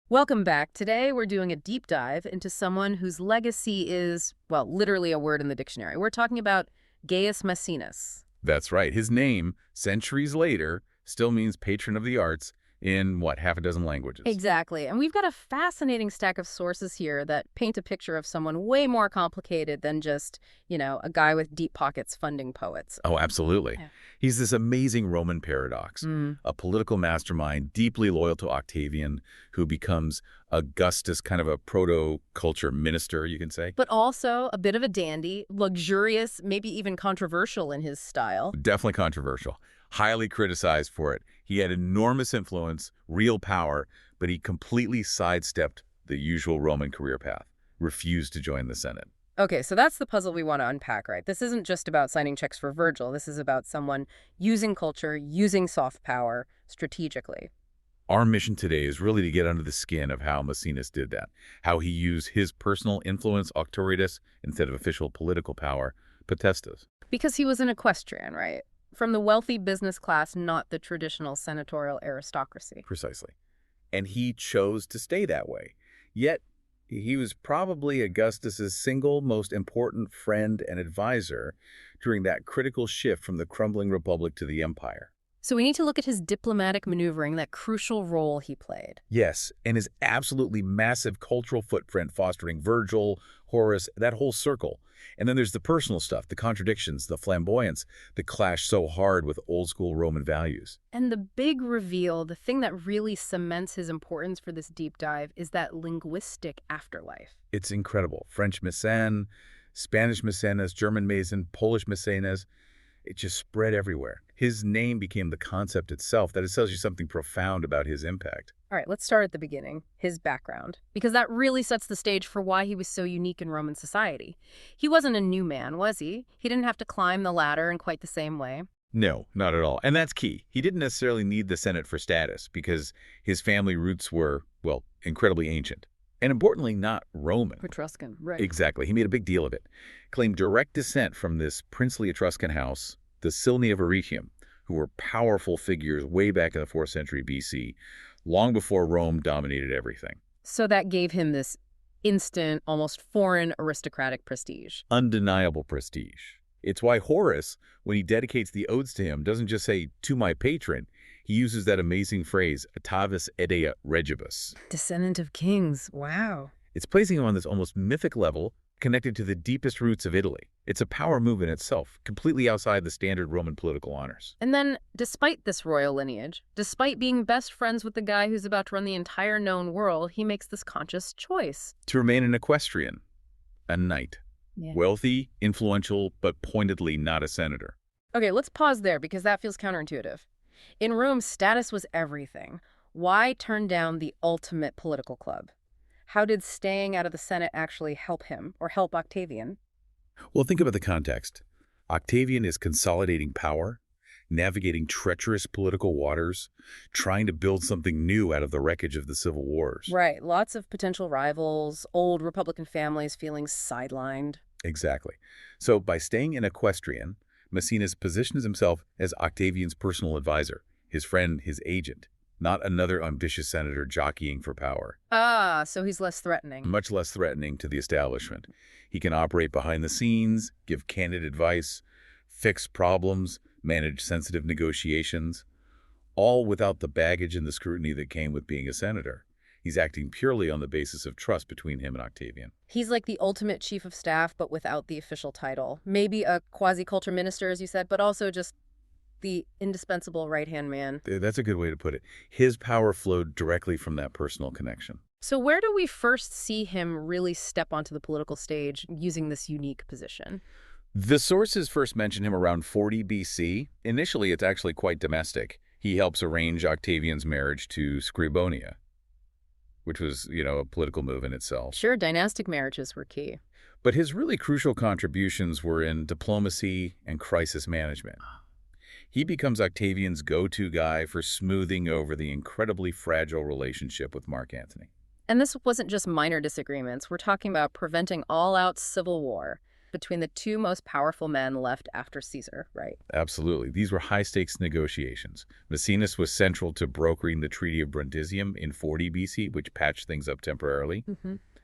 Welcome back. Today we're doing a deep dive into someone whose legacy is, well, literally a word in the dictionary. We're talking about Gaius Maecenas. That's right. His name, centuries later, still means patron of the arts in, what, half a dozen languages. Exactly. And we've got a fascinating stack of sources here that paint a picture of someone way more complicated than just, a guy with deep pockets funding poets. Oh, absolutely. Yeah. He's this amazing Roman paradox, Mm. a political mastermind deeply loyal to Octavian, who becomes Augustus, kind of a proto-culture minister, you can say. But also a bit of a dandy, luxurious, maybe even controversial in his style. Definitely controversial, highly criticized for it. He had enormous influence, real power, but he completely sidestepped the usual Roman career path, refused to join the Senate. Okay, so that's the puzzle we want to unpack, right? This isn't just about signing checks for Virgil. This is about someone using culture, using soft power strategically. Our mission today is really to get under the skin of how Maecenas did that, how he used his personal influence, auctoritas, instead of official political power, potestas. Because he was an equestrian, right? From the wealthy business class, not the traditional senatorial aristocracy. Precisely. And he chose to stay that way. Yet, he was probably Augustus's single most important friend and advisor during that critical shift from the crumbling republic to the empire. So we need to look at his diplomatic maneuvering, that crucial role he played. Yes, and his absolutely massive cultural footprint fostering Virgil, Horace, that whole circle. And then there's the personal stuff, the contradictions, the flamboyance that clash so hard with old-school Roman values. And the big reveal, the thing that really cements his importance for this deep dive, is that linguistic afterlife. It's incredible. French Mécène, Spanish Maecenas, German Mason, Polish Maecenas. It just spread everywhere. His name became the concept itself. That it tells you something profound about his impact. All right, let's start at the beginning, his background, because that really sets the stage for why he was so unique in Roman society. He wasn't a new man, was he? He didn't have to climb the ladder in quite the same way. No, not at all. And that's key. He didn't necessarily need the Senate for status because his family roots were, well, incredibly ancient. And importantly, not Roman. Etruscan, right. Exactly. He made a big deal of it. Claimed direct descent from this princely Etruscan house, the Silni of Arretium, who were powerful figures way back in the 4th century BC, long before Rome dominated everything. So that gave him this instant, almost foreign aristocratic prestige. Undeniable prestige. It's why Horace, when he dedicates the odes to him, doesn't just say, "to my patron." He uses that amazing phrase, "atavis edea regibus." Descendant of kings, wow. It's placing him on this almost mythic level, connected to the deepest roots of Italy. It's a power move in itself, completely outside the standard Roman political honors. And then, despite this royal lineage, despite being best friends with the guy who's about to run the entire known world, he makes this conscious choice. To remain an equestrian, a knight. Yeah. Wealthy, influential, but pointedly not a senator. Okay, let's pause there because that feels counterintuitive. In Rome, status was everything. Why turn down the ultimate political club? How did staying out of the Senate actually help him, or help Octavian? Well, think about the context. Octavian is consolidating power, navigating treacherous political waters, trying to build something new out of the wreckage of the civil wars. Right, lots of potential rivals, old Republican families feeling sidelined. Exactly. So by staying an equestrian, Maecenas positions himself as Octavian's personal advisor, his friend, his agent, not another ambitious senator jockeying for power. Ah, so he's less threatening. Much less threatening to the establishment. He can operate behind the scenes, give candid advice, fix problems, manage sensitive negotiations, all without the baggage and the scrutiny that came with being a senator. He's acting purely on the basis of trust between him and Octavian. He's like the ultimate chief of staff, but without the official title. Maybe a quasi-culture minister, as you said, but also just the indispensable right-hand man. That's a good way to put it. His power flowed directly from that personal connection. So where do we first see him really step onto the political stage using this unique position? The sources first mention him around 40 BC. Initially, it's actually quite domestic. He helps arrange Octavian's marriage to Scribonia, which was, a political move in itself. Sure, dynastic marriages were key. But his really crucial contributions were in diplomacy and crisis management. He becomes Octavian's go-to guy for smoothing over the incredibly fragile relationship with Mark Antony. And this wasn't just minor disagreements. We're talking about preventing all-out civil war between the two most powerful men left after Caesar, right? Absolutely. These were high-stakes negotiations. Maecenas was central to brokering the Treaty of Brundisium in 40 BC, which patched things up temporarily.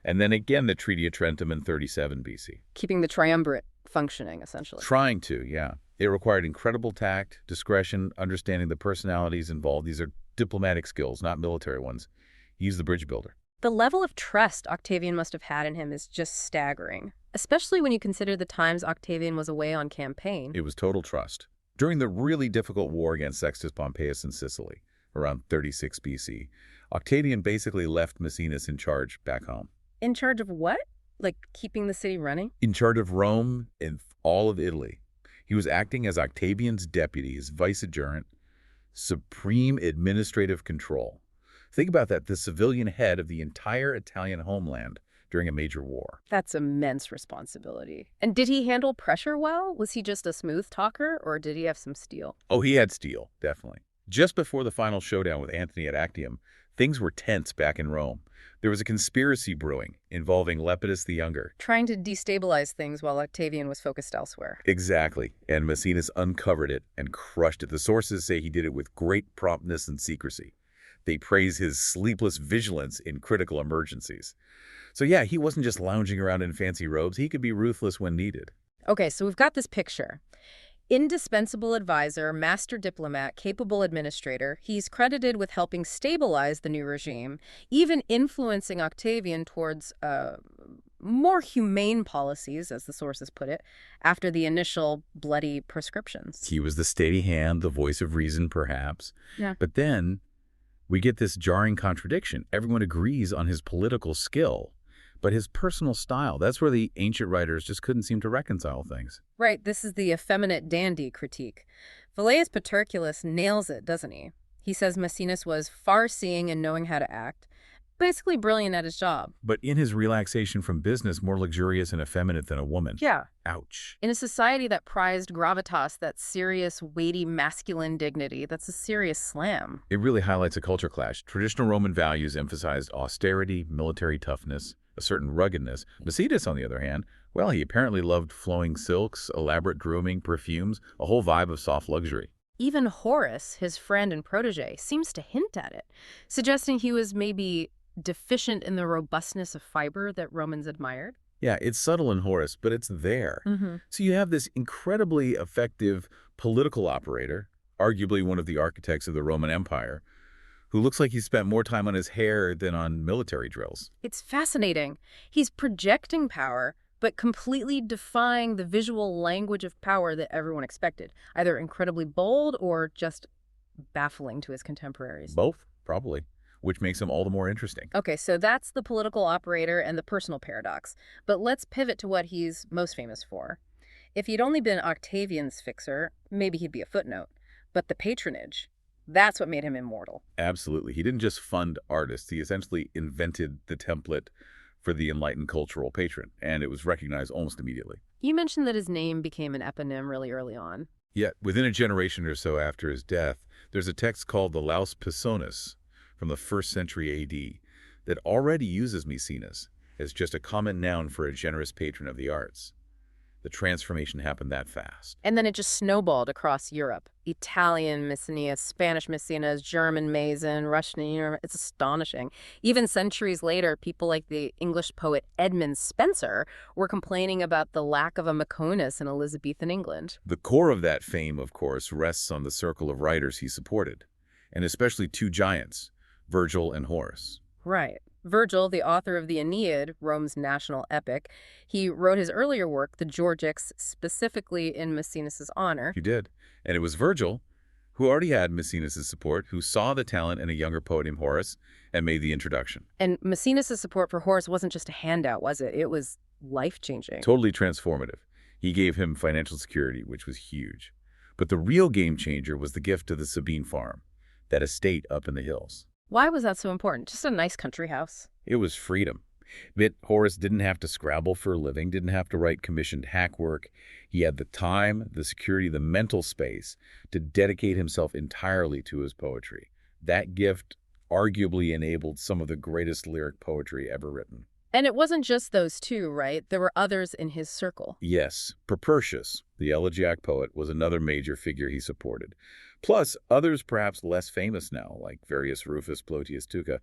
And then again, the Treaty of Trentum in 37 BC. Keeping the triumvirate functioning, essentially. Trying to, yeah. It required incredible tact, discretion, understanding the personalities involved. These are diplomatic skills, not military ones. He's the bridge builder. The level of trust Octavian must have had in him is just staggering, especially when you consider the times Octavian was away on campaign. It was total trust. During the really difficult war against Sextus Pompeius in Sicily, around 36 BC, Octavian basically left Maecenas in charge back home. In charge of what? Like keeping the city running? In charge of Rome and all of Italy. He was acting as Octavian's deputy, his vicegerent, supreme administrative control. Think about that, the civilian head of the entire Italian homeland during a major war. That's immense responsibility. And did he handle pressure well? Was he just a smooth talker, or did he have some steel? Oh, he had steel, definitely. Just before the final showdown with Antony at Actium, things were tense back in Rome. There was a conspiracy brewing involving Lepidus the Younger. Trying to destabilize things while Octavian was focused elsewhere. Exactly, and Maecenas uncovered it and crushed it. The sources say he did it with great promptness and secrecy. They praise his sleepless vigilance in critical emergencies. So yeah, he wasn't just lounging around in fancy robes. He could be ruthless when needed. Okay, so we've got this picture. Indispensable advisor, master diplomat, capable administrator. He's credited with helping stabilize the new regime, even influencing Octavian towards more humane policies, as the sources put it, after the initial bloody proscriptions. He was the steady hand, the voice of reason, perhaps. Yeah. But then we get this jarring contradiction. Everyone agrees on his political skill, but his personal style, that's where the ancient writers just couldn't seem to reconcile things. Right, this is the effeminate dandy critique. Velleius Paterculus nails it, doesn't he? He says Maecenas was far-seeing and knowing how to act, basically brilliant at his job. But in his relaxation from business, more luxurious and effeminate than a woman. Yeah. Ouch. In a society that prized gravitas, that serious, weighty, masculine dignity, that's a serious slam. It really highlights a culture clash. Traditional Roman values emphasized austerity, military toughness, a certain ruggedness. Maecenas, on the other hand, well, he apparently loved flowing silks, elaborate grooming, perfumes, a whole vibe of soft luxury. Even Horace, his friend and protege, seems to hint at it, suggesting he was maybe deficient in the robustness of fiber that Romans admired. Yeah, it's subtle in Horace, but it's there. So you have this incredibly effective political operator, arguably one of the architects of the Roman Empire, who looks like he spent more time on his hair than on military drills. It's fascinating. He's projecting power, but completely defying the visual language of power that everyone expected, either incredibly bold or just baffling to his contemporaries. Both, probably, which makes him all the more interesting. Okay, so that's the political operator and the personal paradox. But let's pivot to what he's most famous for. If he'd only been Octavian's fixer, maybe he'd be a footnote. But the patronage, that's what made him immortal. Absolutely. He didn't just fund artists. He essentially invented the template for the enlightened cultural patron, and it was recognized almost immediately. You mentioned that his name became an eponym really early on. Yet, within a generation or so after his death, there's a text called the Laus Pisonis from the 1st century AD that already uses Maecenas as just a common noun for a generous patron of the arts. The transformation happened that fast. And then it just snowballed across Europe. Italian Maecenas, Spanish Maecenas, German Mason, Russian, it's astonishing. Even centuries later, people like the English poet Edmund Spenser were complaining about the lack of a Maecenas in Elizabethan England. The core of that fame, of course, rests on the circle of writers he supported, and especially two giants, Virgil and Horace. Right. Virgil, the author of the Aeneid, Rome's national epic, he wrote his earlier work, the Georgics, specifically in Maecenas' honor. He did. And it was Virgil, who already had Maecenas' support, who saw the talent in a younger poet named Horace and made the introduction. And Maecenas' support for Horace wasn't just a handout, was it? It was life-changing. Totally transformative. He gave him financial security, which was huge. But the real game changer was the gift of the Sabine farm, that estate up in the hills. Why was that so important? Just a nice country house. It was freedom. But Horace didn't have to scrabble for a living, didn't have to write commissioned hack work. He had the time, the security, the mental space to dedicate himself entirely to his poetry. That gift arguably enabled some of the greatest lyric poetry ever written. And it wasn't just those two, right? There were others in his circle. Yes, Propertius, the elegiac poet, was another major figure he supported. Plus, others perhaps less famous now, like Varius Rufus, Plotius Tuca.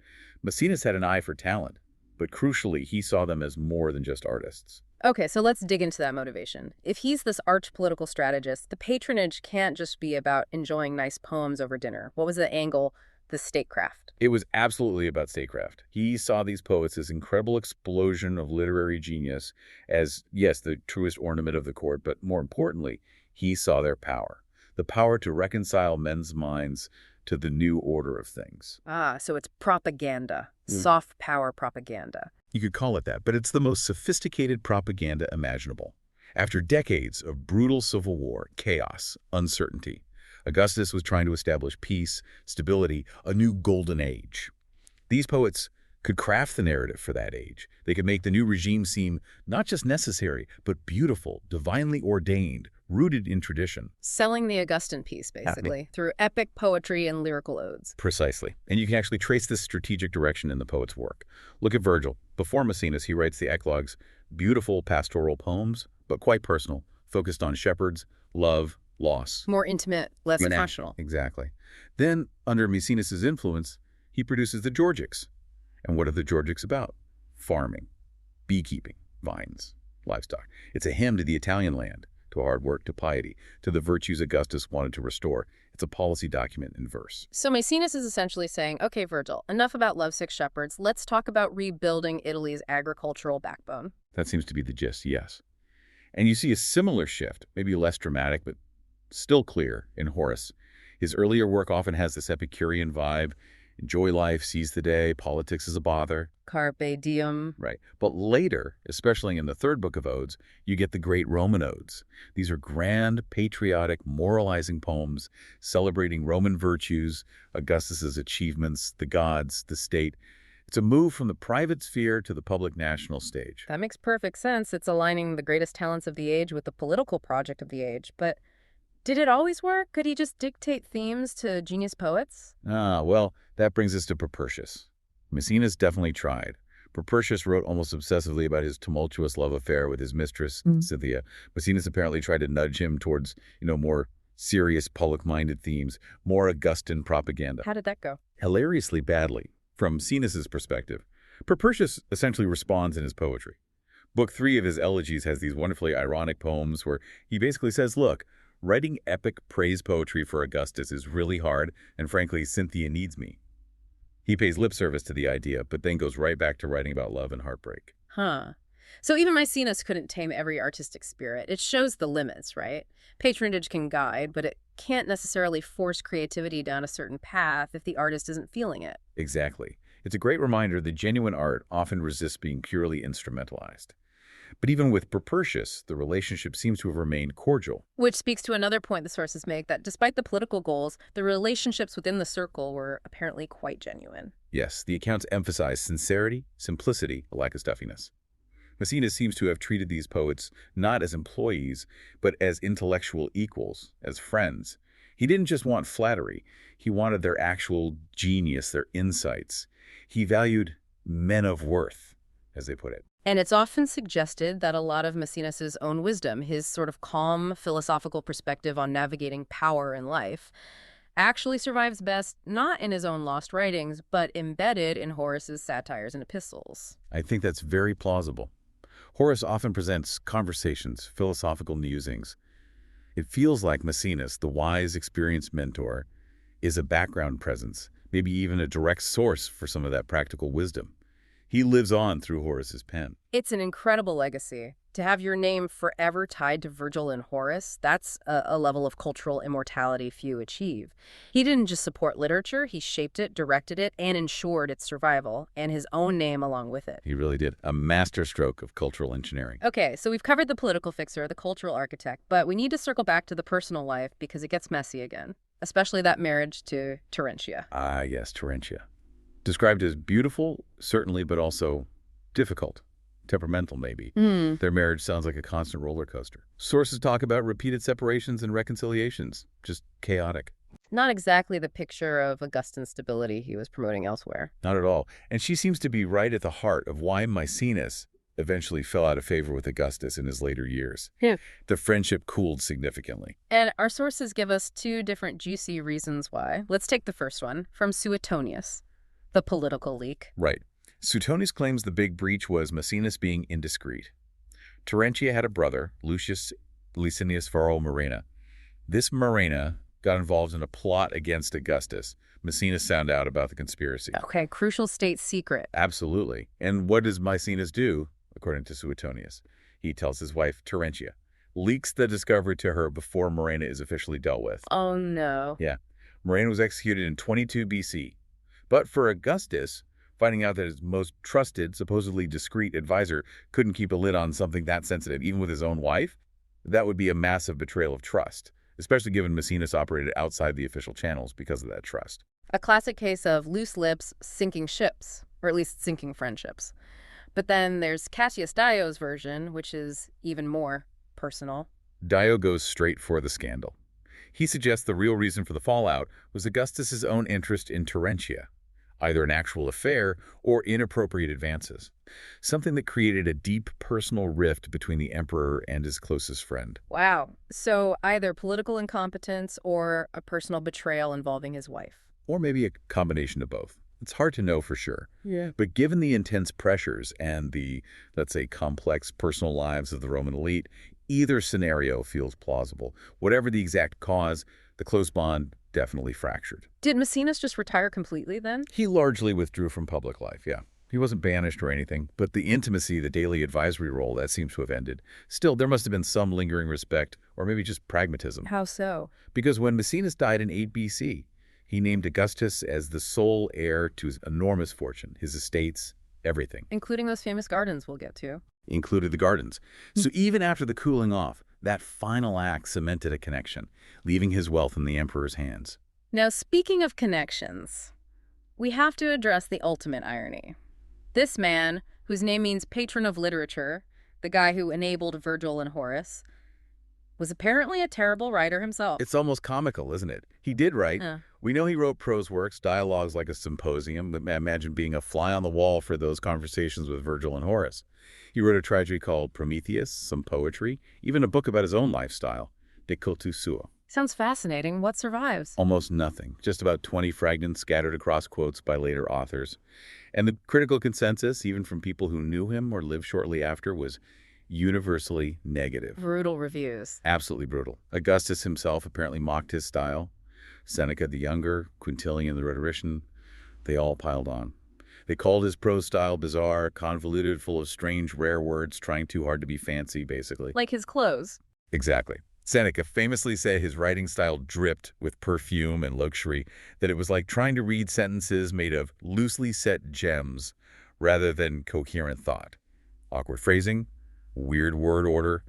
Maecenas had an eye for talent, but crucially, he saw them as more than just artists. Okay, so let's dig into that motivation. If he's this arch political strategist, the patronage can't just be about enjoying nice poems over dinner. What was the angle, the statecraft? It was absolutely about statecraft. He saw these poets as incredible explosion of literary genius, as, yes, the truest ornament of the court, but more importantly, he saw their power. The power to reconcile men's minds to the new order of things. Ah, so it's propaganda, Mm. soft power propaganda. You could call it that, but it's the most sophisticated propaganda imaginable. After decades of brutal civil war, chaos, uncertainty, Augustus was trying to establish peace, stability, a new golden age. These poets could craft the narrative for that age. They could make the new regime seem not just necessary, but beautiful, divinely ordained, rooted in tradition. Selling the Augustan piece, basically, through epic poetry and lyrical odes. Precisely. And you can actually trace this strategic direction in the poet's work. Look at Virgil. Before Maecenas, he writes the eclogues, beautiful pastoral poems, but quite personal, focused on shepherds, love, loss. More intimate, less Mena- functional. Exactly. Then, under Maecenas' influence, he produces the Georgics. And what are the Georgics about? Farming, beekeeping, vines, livestock. It's a hymn to the Italian land, to hard work, to piety, to the virtues Augustus wanted to restore. It's a policy document in verse. So Maecenas is essentially saying, okay, Virgil, enough about lovesick shepherds. Let's talk about rebuilding Italy's agricultural backbone. That seems to be the gist, yes. And you see a similar shift, maybe less dramatic, but still clear, in Horace. His earlier work often has this Epicurean vibe. Enjoy life, seize the day, politics is a bother. Carpe diem. Right. But later, especially in the third book of Odes, you get the great Roman Odes. These are grand, patriotic, moralizing poems celebrating Roman virtues, Augustus's achievements, the gods, the state. It's a move from the private sphere to the public national stage. That makes perfect sense. It's aligning the greatest talents of the age with the political project of the age. But did it always work? Could he just dictate themes to genius poets? Well, that brings us to Propertius. Maecenas definitely tried. Propertius wrote almost obsessively about his tumultuous love affair with his mistress, Cynthia. Maecenas apparently tried to nudge him towards, more serious, public-minded themes, more Augustan propaganda. How did that go? Hilariously badly, from Maecenas' perspective. Propertius essentially responds in his poetry. Book 3 of his elegies has these wonderfully ironic poems where he basically says, look, writing epic praise poetry for Augustus is really hard, and frankly, Cynthia needs me. He pays lip service to the idea, but then goes right back to writing about love and heartbreak. Huh. So even Maecenas couldn't tame every artistic spirit. It shows the limits, right? Patronage can guide, but it can't necessarily force creativity down a certain path if the artist isn't feeling it. Exactly. It's a great reminder that genuine art often resists being purely instrumentalized. But even with Propertius, the relationship seems to have remained cordial. Which speaks to another point the sources make, that despite the political goals, the relationships within the circle were apparently quite genuine. Yes, the accounts emphasize sincerity, simplicity, a lack of stuffiness. Maecenas seems to have treated these poets not as employees, but as intellectual equals, as friends. He didn't just want flattery. He wanted their actual genius, their insights. He valued men of worth, as they put it. And it's often suggested that a lot of Maecenas' own wisdom, his sort of calm, philosophical perspective on navigating power in life, actually survives best not in his own lost writings, but embedded in Horace's satires and epistles. I think that's very plausible. Horace often presents conversations, philosophical musings. It feels like Maecenas, the wise, experienced mentor, is a background presence, maybe even a direct source for some of that practical wisdom. He lives on through Horace's pen. It's an incredible legacy. To have your name forever tied to Virgil and Horace, that's a level of cultural immortality few achieve. He didn't just support literature, he shaped it, directed it, and ensured its survival, and his own name along with it. He really did. A masterstroke of cultural engineering. Okay, so we've covered the political fixer, the cultural architect, but we need to circle back to the personal life because it gets messy again, especially that marriage to Terentia. Ah, yes, Terentia. Described as beautiful, certainly, but also difficult, temperamental maybe. Their marriage sounds like a constant roller coaster. Sources talk about repeated separations and reconciliations, just chaotic. Not exactly the picture of Augustan stability he was promoting elsewhere. Not at all. And she seems to be right at the heart of why Maecenas eventually fell out of favor with Augustus in his later years. Yeah. The friendship cooled significantly. And our sources give us two different juicy reasons why. Let's take the first one, from Suetonius, the political leak. Right. Suetonius claims the big breach was Maecenas being indiscreet. Terentia had a brother, Lucius Licinius Varro Murena. This Murena got involved in a plot against Augustus. Maecenas found out about the conspiracy. Okay, crucial state secret. Absolutely. And what does Maecenas do, according to Suetonius? He tells his wife, Terentia, leaks the discovery to her before Murena is officially dealt with. Oh, no. Yeah. Murena was executed in 22 BC. But for Augustus, finding out that his most trusted, supposedly discreet advisor couldn't keep a lid on something that sensitive, even with his own wife, that would be a massive betrayal of trust, especially given Maecenas operated outside the official channels because of that trust. A classic case of loose lips sinking ships, or at least sinking friendships. But then there's Cassius Dio's version, which is even more personal. Dio goes straight for the scandal. He suggests the real reason for the fallout was Augustus's own interest in Terentia, either an actual affair or inappropriate advances, something that created a deep personal rift between the emperor and his closest friend. Wow. So either political incompetence or a personal betrayal involving his wife. Or maybe a combination of both. It's hard to know for sure. Yeah. But given the intense pressures and the, let's say, complex personal lives of the Roman elite, either scenario feels plausible. Whatever the exact cause, the close bond definitely fractured. Did Maecenas just retire completely then? He largely withdrew from public life, yeah. He wasn't banished or anything, but the intimacy, the daily advisory role, that seems to have ended. Still, there must have been some lingering respect, or maybe just pragmatism. How so? Because when Maecenas died in 8 BC, he named Augustus as the sole heir to his enormous fortune, his estates, everything. Including those famous gardens we'll get to. Included the gardens. So even after the cooling off, that final act cemented a connection, leaving his wealth in the emperor's hands. Now, speaking of connections, we have to address the ultimate irony. This man, whose name means patron of literature, the guy who enabled Virgil and Horace, was apparently a terrible writer himself. It's almost comical, isn't it? He did write. Uh. We know he wrote prose works, dialogues like a symposium, but imagine being a fly on the wall for those conversations with Virgil and Horace. He wrote a tragedy called Prometheus, some poetry, even a book about his own lifestyle, De Cultu Suo. Sounds fascinating. What survives? Almost nothing, just about 20 fragments scattered across quotes by later authors. And the critical consensus, even from people who knew him or lived shortly after, was universally negative. Brutal reviews. Absolutely brutal. Augustus himself apparently mocked his style. Seneca the Younger, Quintilian the rhetorician, they all piled on. They called his prose style bizarre, convoluted, full of strange, rare words, trying too hard to be fancy, basically. Like his clothes. Exactly. Seneca famously said his writing style dripped with perfume and luxury, that it was like trying to read sentences made of loosely set gems rather than coherent thought. Awkward phrasing, weird word order,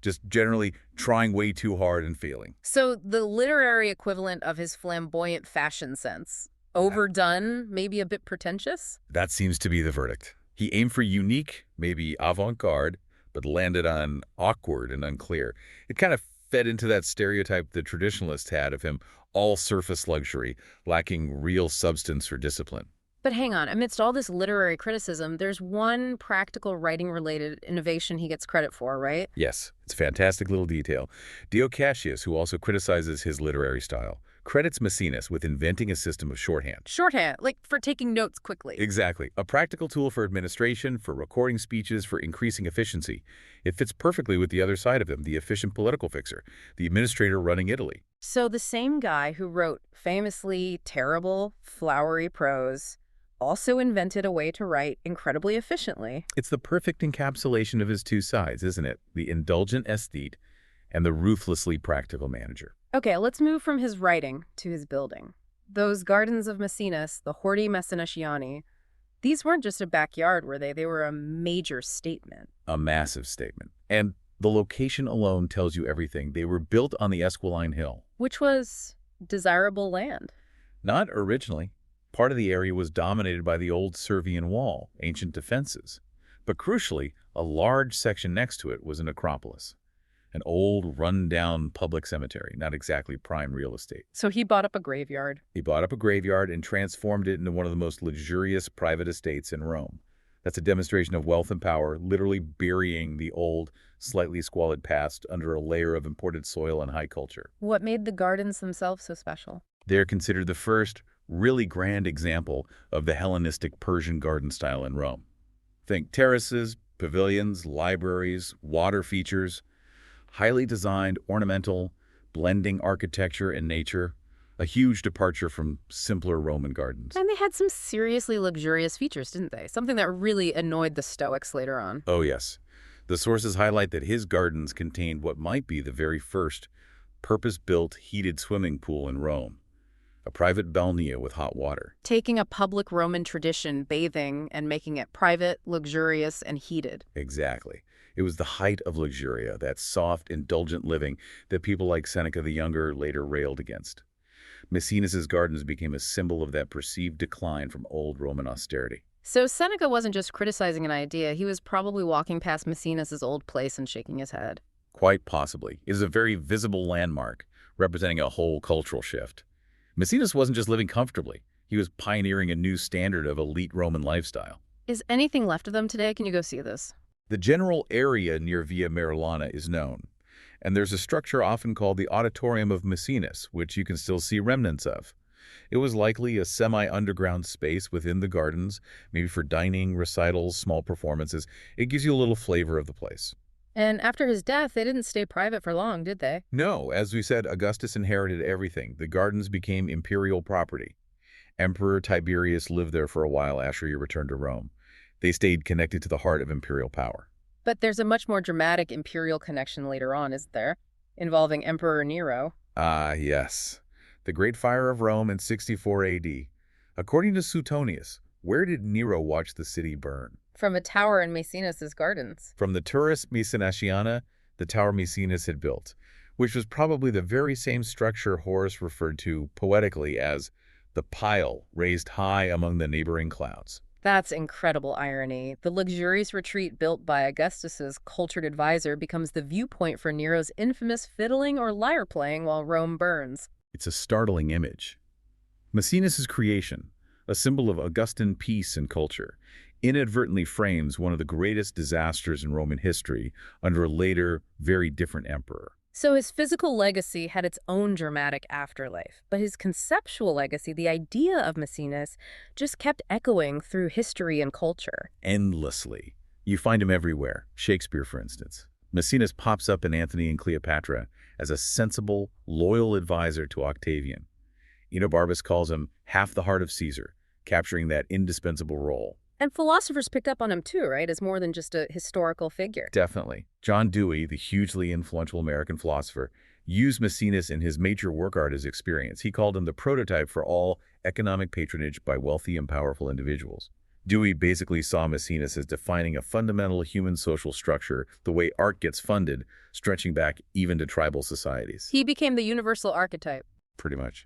just generally trying way too hard and failing. So the literary equivalent of his flamboyant fashion sense. Overdone, maybe a bit pretentious? That seems to be the verdict. He aimed for unique, maybe avant-garde, but landed on awkward and unclear. It kind of fed into that stereotype the traditionalists had of him, all surface luxury, lacking real substance or discipline. But hang on, amidst all this literary criticism, there's one practical writing-related innovation he gets credit for, right? Yes, it's a fantastic little detail. Dio Cassius, who also criticizes his literary style, credits Maecenas with inventing a system of shorthand. Shorthand, like for taking notes quickly. Exactly. A practical tool for administration, for recording speeches, for increasing efficiency. It fits perfectly with the other side of him, the efficient political fixer, the administrator running Italy. So the same guy who wrote famously terrible, flowery prose also invented a way to write incredibly efficiently. It's the perfect encapsulation of his two sides, isn't it? The indulgent aesthete and the ruthlessly practical manager. Okay, let's move from his writing to his building. Those gardens of Maecenas, the Horti Maecenaciani, these weren't just a backyard, were they? They were a major statement. A massive statement. And the location alone tells you everything. They were built on the Esquiline Hill. Which was desirable land. Not originally. Part of the area was dominated by the old Servian wall, ancient defenses. But crucially, a large section next to it was a necropolis. an old, run-down public cemetery, not exactly prime real estate. So he bought up a graveyard. He bought up a graveyard and transformed it into one of the most luxurious private estates in Rome. That's a demonstration of wealth and power, literally burying the old, slightly squalid past under a layer of imported soil and high culture. What made the gardens themselves so special? They're considered the first really grand example of the Hellenistic Persian garden style in Rome. Think terraces, pavilions, libraries, water features, highly designed, ornamental, blending architecture and nature, a huge departure from simpler Roman gardens. And they had some seriously luxurious features, didn't they? Something that really annoyed the Stoics later on. Oh, yes. The sources highlight that his gardens contained what might be the very first purpose-built heated swimming pool in Rome, a private balnea with hot water. Taking a public Roman tradition, bathing, and making it private, luxurious, and heated. Exactly. It was the height of luxuria, that soft, indulgent living that people like Seneca the Younger later railed against. Maecenas' gardens became a symbol of that perceived decline from old Roman austerity. So Seneca wasn't just criticizing an idea, he was probably walking past Maecenas' old place and shaking his head. Quite possibly. It is a very visible landmark, representing a whole cultural shift. Maecenas wasn't just living comfortably. He was pioneering a new standard of elite Roman lifestyle. Is anything left of them today? Can you go see this? The general area near Via Marilana is known, and there's a structure often called the Auditorium of Maecenas, which you can still see remnants of. It was likely a semi-underground space within the gardens, maybe for dining, recitals, small performances. It gives you a little flavor of the place. And after his death, they didn't stay private for long, did they? No, as we said, Augustus inherited everything. The gardens became imperial property. Emperor Tiberius lived there for a while after he returned to Rome. They stayed connected to the heart of imperial power. But there's a much more dramatic imperial connection later on, isn't there? Involving Emperor Nero. Ah, yes. The Great Fire of Rome in 64 AD. According to Suetonius, where did Nero watch the city burn? From a tower in Maecenas' gardens. From the Turris Maecenatiana, the tower Maecenas had built, which was probably the very same structure Horace referred to poetically as the pile raised high among the neighboring clouds. That's incredible irony. The luxurious retreat built by Augustus's cultured advisor becomes the viewpoint for Nero's infamous fiddling or lyre playing while Rome burns. It's a startling image. Maecenas' creation, a symbol of Augustan peace and culture, inadvertently frames one of the greatest disasters in Roman history under a later, very different emperor. So his physical legacy had its own dramatic afterlife, but his conceptual legacy, the idea of Maecenas, just kept echoing through history and culture. Endlessly. You find him everywhere. Shakespeare, for instance. Maecenas pops up in Antony and Cleopatra as a sensible, loyal advisor to Octavian. Enobarbus calls him half the heart of Caesar, capturing that indispensable role. And philosophers picked up on him too, right? As more than just a historical figure. Definitely. John Dewey, the hugely influential American philosopher, used Maecenas in his major work art as experience. He called him the prototype for all economic patronage by wealthy and powerful individuals. Dewey basically saw Maecenas as defining a fundamental human social structure, the way art gets funded, stretching back even to tribal societies. He became the universal archetype. Pretty much.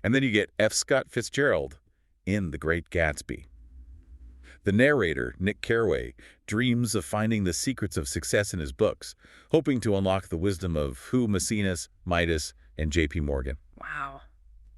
And then you get F. Scott Fitzgerald in The Great Gatsby. The narrator, Nick Carraway, dreams of finding the secrets of success in his books, hoping to unlock the wisdom of Maecenas, Midas, and J.P. Morgan. Wow.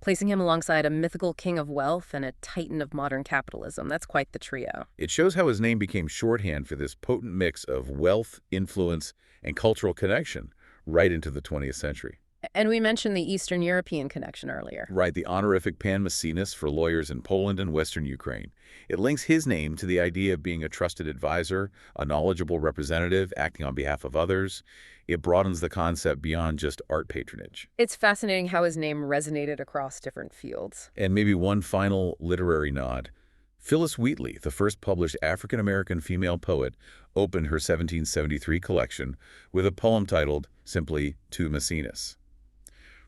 Placing him alongside a mythical king of wealth and a titan of modern capitalism. That's quite the trio. It shows how his name became shorthand for this potent mix of wealth, influence, and cultural connection right into the 20th century. And we mentioned the Eastern European connection earlier. Right, the honorific Pan Maecenas for lawyers in Poland and Western Ukraine. It links his name to the idea of being a trusted advisor, a knowledgeable representative acting on behalf of others. It broadens the concept beyond just art patronage. It's fascinating how his name resonated across different fields. And maybe one final literary nod. Phyllis Wheatley, the first published African-American female poet, opened her 1773 collection with a poem titled simply To Maecenas.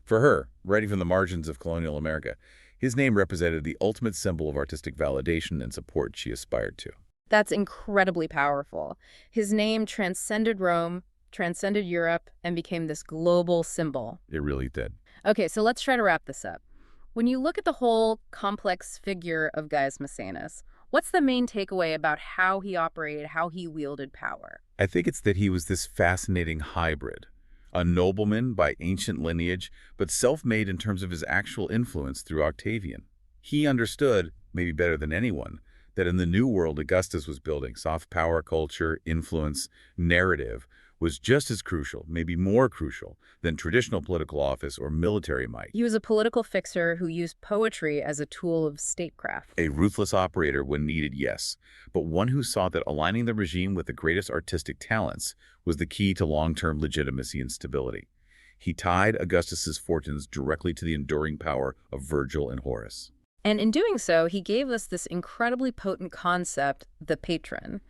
For her, writing from the margins of colonial America, his name represented the ultimate symbol of artistic validation and support she aspired to. That's incredibly powerful. His name transcended Rome, transcended Europe, and became this global symbol. It really did. Okay, so let's try to wrap this up. When you look at the whole complex figure of Gaius Maecenas, what's the main takeaway about how he operated, how he wielded power? I think it's that he was this fascinating hybrid, A nobleman by ancient lineage, but self-made in terms of his actual influence through Octavian. He understood, maybe better than anyone, that in the new world Augustus was building, soft power culture, influence, narrative, was just as crucial, maybe more crucial, than traditional political office or military might. He was a political fixer who used poetry as a tool of statecraft. A ruthless operator when needed, yes, but one who saw that aligning the regime with the greatest artistic talents was the key to long-term legitimacy and stability. He tied Augustus's fortunes directly to the enduring power of Virgil and Horace. And in doing so, he gave us this incredibly potent concept, the patron,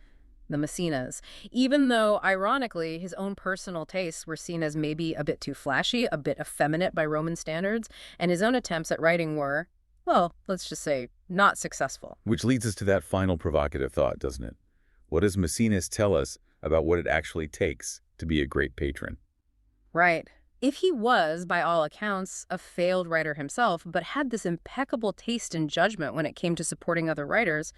the Maecenas, even though, ironically, his own personal tastes were seen as maybe a bit too flashy, a bit effeminate by Roman standards, and his own attempts at writing were, well, let's just say, not successful. Which leads us to that final provocative thought, doesn't it? What does Maecenas tell us about what it actually takes to be a great patron? Right. If he was, by all accounts, a failed writer himself, but had this impeccable taste and judgment when it came to supporting other writers,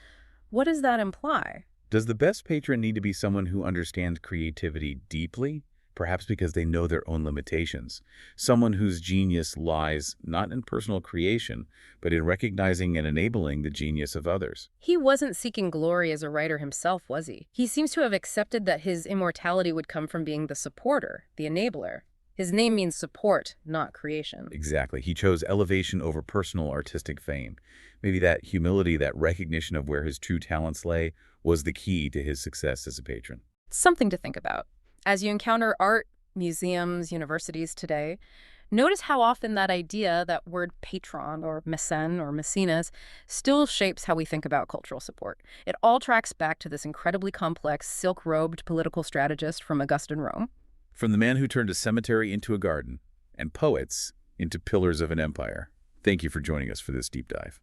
what does that imply? Does the best patron need to be someone who understands creativity deeply, perhaps because they know their own limitations? Someone whose genius lies not in personal creation, but in recognizing and enabling the genius of others. He wasn't seeking glory as a writer himself, was he? He seems to have accepted that his immortality would come from being the supporter, the enabler. His name means support, not creation. Exactly. He chose elevation over personal artistic fame. Maybe that humility, that recognition of where his true talents lay, was the key to his success as a patron. Something to think about. As you encounter art, museums, universities today, notice how often that idea, that word patron or mécène or Maecenas, still shapes how we think about cultural support. It all tracks back to this incredibly complex, silk-robed political strategist from Augustan Rome. From the man who turned a cemetery into a garden, and poets into pillars of an empire. Thank you for joining us for this deep dive.